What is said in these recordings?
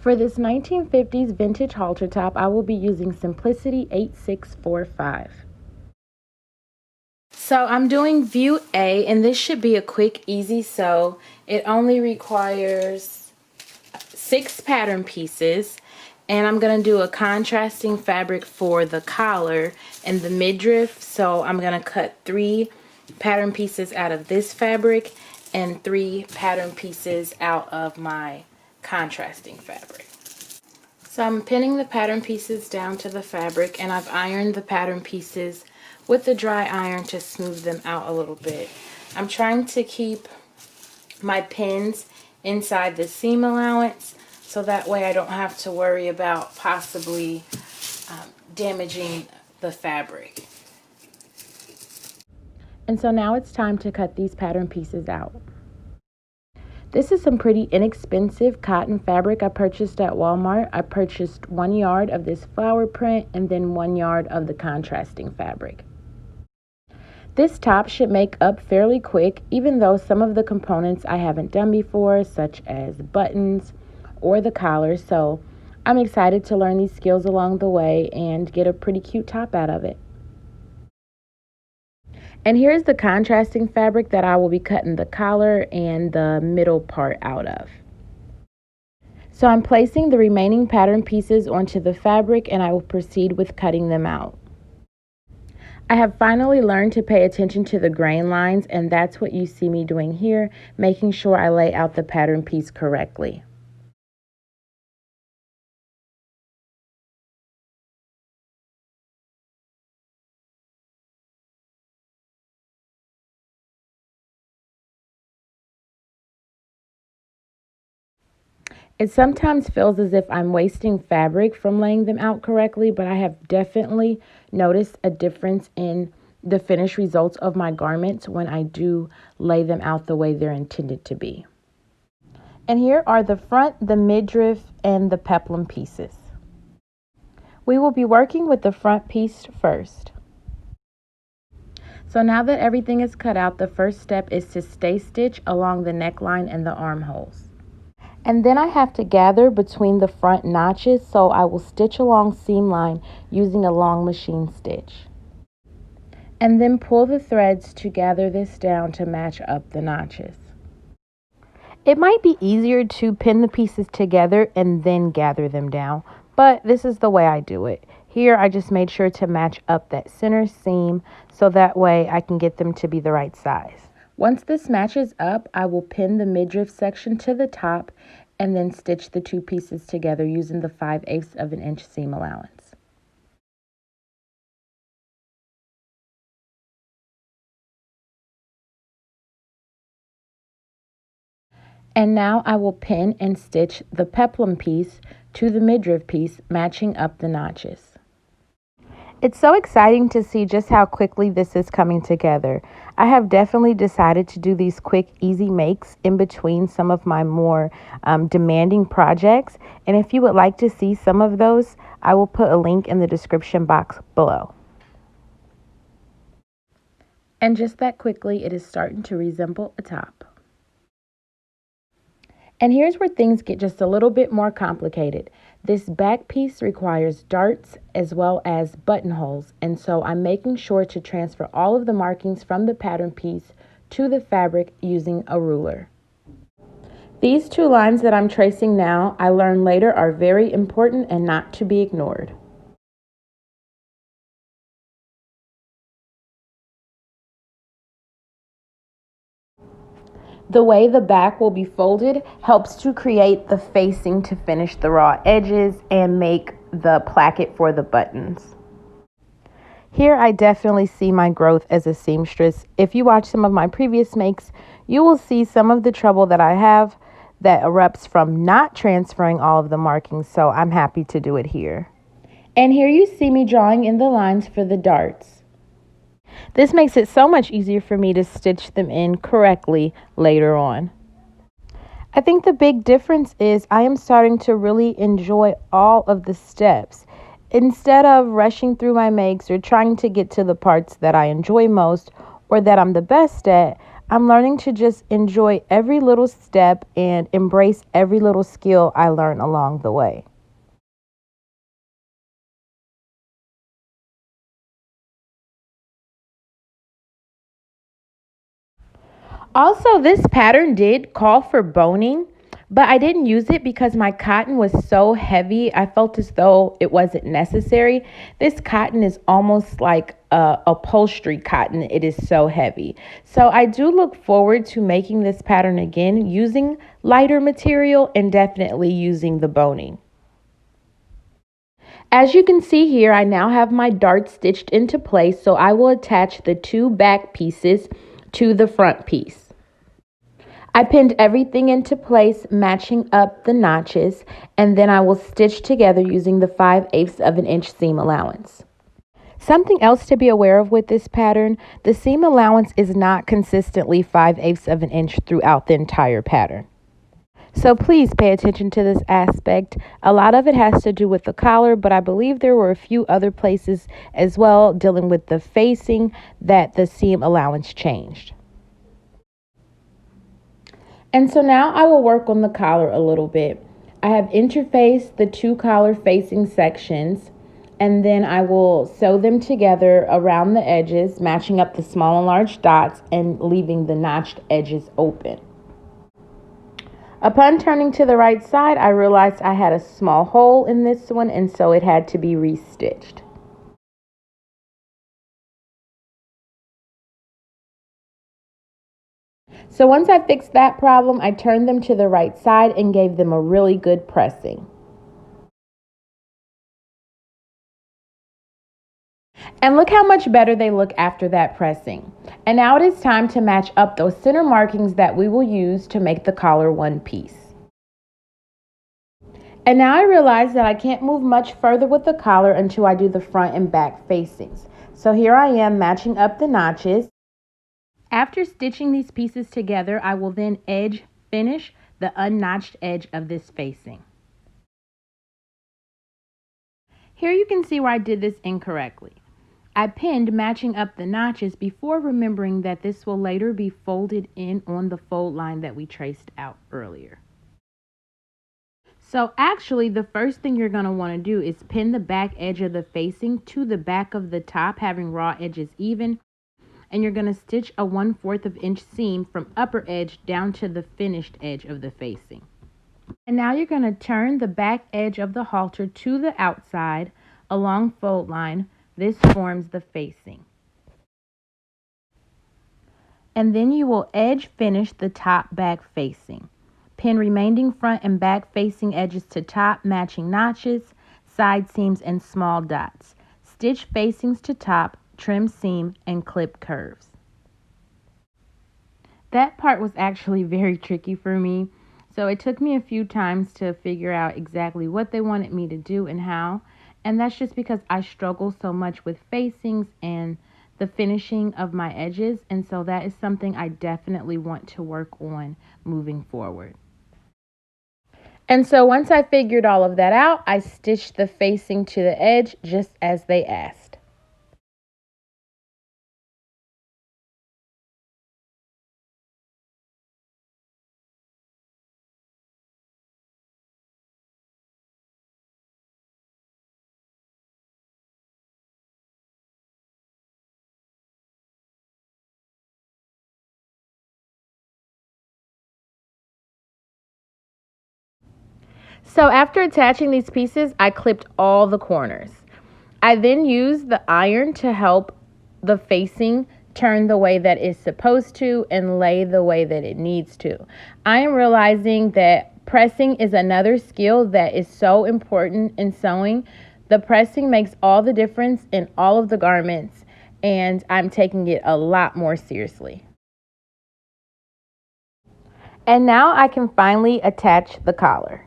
For this 1950s vintage halter top, I will be using Simplicity 8645. So I'm doing view A, and this should be a quick, easy sew. It only requires 6 pattern pieces, and I'm going to do a contrasting fabric for the collar and the midriff. So I'm going to cut 3 pattern pieces out of this fabric and 3 pattern pieces out of my contrasting fabric. So I'm pinning the pattern pieces down to the fabric, and I've ironed the pattern pieces with the dry iron to smooth them out a little bit. I'm trying to keep my pins inside the seam allowance so that way I don't have to worry about possibly damaging the fabric. And so now it's time to cut these pattern pieces out. This is some pretty inexpensive cotton fabric I purchased at Walmart. I purchased 1 yard of this flower print and then 1 yard of the contrasting fabric. This top should make up fairly quick, even though some of the components I haven't done before, such as buttons or the collar, so I'm excited to learn these skills along the way and get a pretty cute top out of it. And here's the contrasting fabric that I will be cutting the collar and the middle part out of. So I'm placing the remaining pattern pieces onto the fabric, and I will proceed with cutting them out. I have finally learned to pay attention to the grain lines, and that's what you see me doing here, making sure I lay out the pattern piece correctly. It sometimes feels as if I'm wasting fabric from laying them out correctly, but I have definitely noticed a difference in the finished results of my garments when I do lay them out the way they're intended to be. And here are the front, the midriff, and the peplum pieces. We will be working with the front piece first. So now that everything is cut out, the first step is to stay stitch along the neckline and the armholes. And then I have to gather between the front notches, so I will stitch along seam line using a long machine stitch. And then pull the threads to gather this down to match up the notches. It might be easier to pin the pieces together and then gather them down, but this is the way I do it. Here I just made sure to match up that center seam so that way I can get them to be the right size. Once this matches up, I will pin the midriff section to the top and then stitch the 2 pieces together using the 5/8 of an inch seam allowance. And now I will pin and stitch the peplum piece to the midriff piece, matching up the notches. It's so exciting to see just how quickly this is coming together. I have definitely decided to do these quick, easy makes in between some of my more demanding projects. And if you would like to see some of those, I will put a link in the description box below. And just that quickly, it is starting to resemble a top. And here's where things get just a little bit more complicated. This back piece requires darts as well as buttonholes, and so I'm making sure to transfer all of the markings from the pattern piece to the fabric using a ruler. These 2 lines that I'm tracing now, I learned later are very important and not to be ignored. The way the back will be folded helps to create the facing to finish the raw edges and make the placket for the buttons. Here I definitely see my growth as a seamstress. If you watch some of my previous makes, you will see some of the trouble that I have that erupts from not transferring all of the markings, so I'm happy to do it here. And here you see me drawing in the lines for the darts. This makes it so much easier for me to stitch them in correctly later on. I think the big difference is I am starting to really enjoy all of the steps. Instead of rushing through my makes or trying to get to the parts that I enjoy most or that I'm the best at, I'm learning to just enjoy every little step and embrace every little skill I learn along the way. Also, this pattern did call for boning, but I didn't use it because my cotton was so heavy. I felt as though it wasn't necessary. This cotton is almost like upholstery cotton. It is so heavy. So I do look forward to making this pattern again using lighter material and definitely using the boning. As you can see here, I now have my dart stitched into place, so I will attach the two back pieces to the front piece. I pinned everything into place, matching up the notches, and then I will stitch together using the 5/8 of an inch seam allowance. Something else to be aware of with this pattern, the seam allowance is not consistently 5/8 of an inch throughout the entire pattern. So please pay attention to this aspect. A lot of it has to do with the collar, but I believe there were a few other places as well dealing with the facing that the seam allowance changed. And so now I will work on the collar a little bit. I have interfaced the two collar facing sections, and then I will sew them together around the edges, matching up the small and large dots and leaving the notched edges open. Upon turning to the right side, I realized I had a small hole in this one, and so it had to be restitched. So once I fixed that problem, I turned them to the right side and gave them a really good pressing. And look how much better they look after that pressing. And now it is time to match up those center markings that we will use to make the collar one piece. And now I realize that I can't move much further with the collar until I do the front and back facings. So here I am matching up the notches. After stitching these pieces together, I will then edge finish the unnotched edge of this facing. Here you can see where I did this incorrectly. I pinned matching up the notches before remembering that this will later be folded in on the fold line that we traced out earlier. So actually, the first thing you're going to want to do is pin the back edge of the facing to the back of the top, having raw edges even. And you're going to stitch a 1/4 of inch seam from upper edge down to the finished edge of the facing. And now you're going to turn the back edge of the halter to the outside along fold line. This forms the facing. And then you will edge finish the top back facing. Pin remaining front and back facing edges to top, matching notches, side seams, and small dots. Stitch facings to top, trim seam, and clip curves. That part was actually very tricky for me, so it took me a few times to figure out exactly what they wanted me to do and how, and that's just because I struggle so much with facings and the finishing of my edges, and so that is something I definitely want to work on moving forward. And so once I figured all of that out, I stitched the facing to the edge just as they asked. So after attaching these pieces, I clipped all the corners. I then used the iron to help the facing turn the way that it's supposed to and lay the way that it needs to. I am realizing that pressing is another skill that is so important in sewing. The pressing makes all the difference in all of the garments, and I'm taking it a lot more seriously. And now I can finally attach the collar.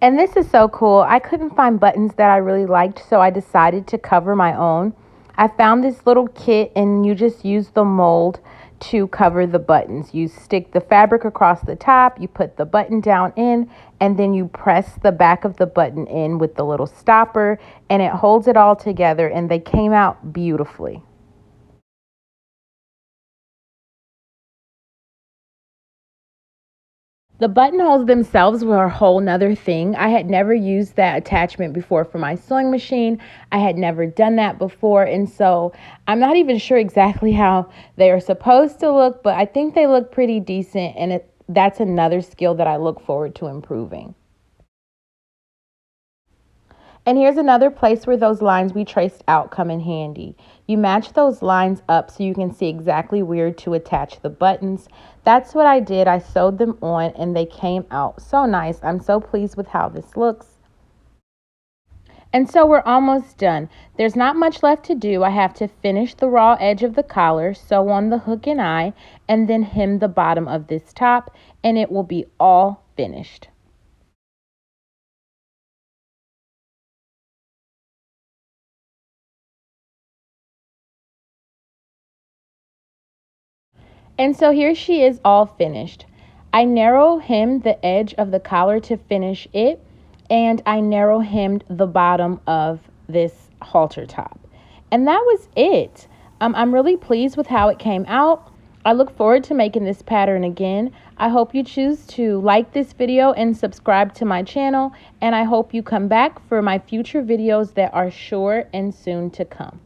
And this is so cool. I couldn't find buttons that I really liked, so I decided to cover my own. I found this little kit, and you just use the mold to cover the buttons. You stick the fabric across the top, you put the button down in, and then you press the back of the button in with the little stopper, and it holds it all together, and they came out beautifully. The buttonholes themselves were a whole nother thing. I had never used that attachment before for my sewing machine. I had never done that before, and so I'm not even sure exactly how they are supposed to look, but I think they look pretty decent, and that's another skill that I look forward to improving. And here's another place where those lines we traced out come in handy. You match those lines up so you can see exactly where to attach the buttons. That's what I did. I sewed them on and they came out so nice. I'm so pleased with how this looks. And so we're almost done. There's not much left to do. I have to finish the raw edge of the collar, sew on the hook and eye, and then hem the bottom of this top, and it will be all finished. And so here she is all finished. I narrow hemmed the edge of the collar to finish it, and I narrow hemmed the bottom of this halter top. And that was it. I'm really pleased with how it came out. I look forward to making this pattern again. I hope you choose to like this video and subscribe to my channel, and I hope you come back for my future videos that are sure and soon to come.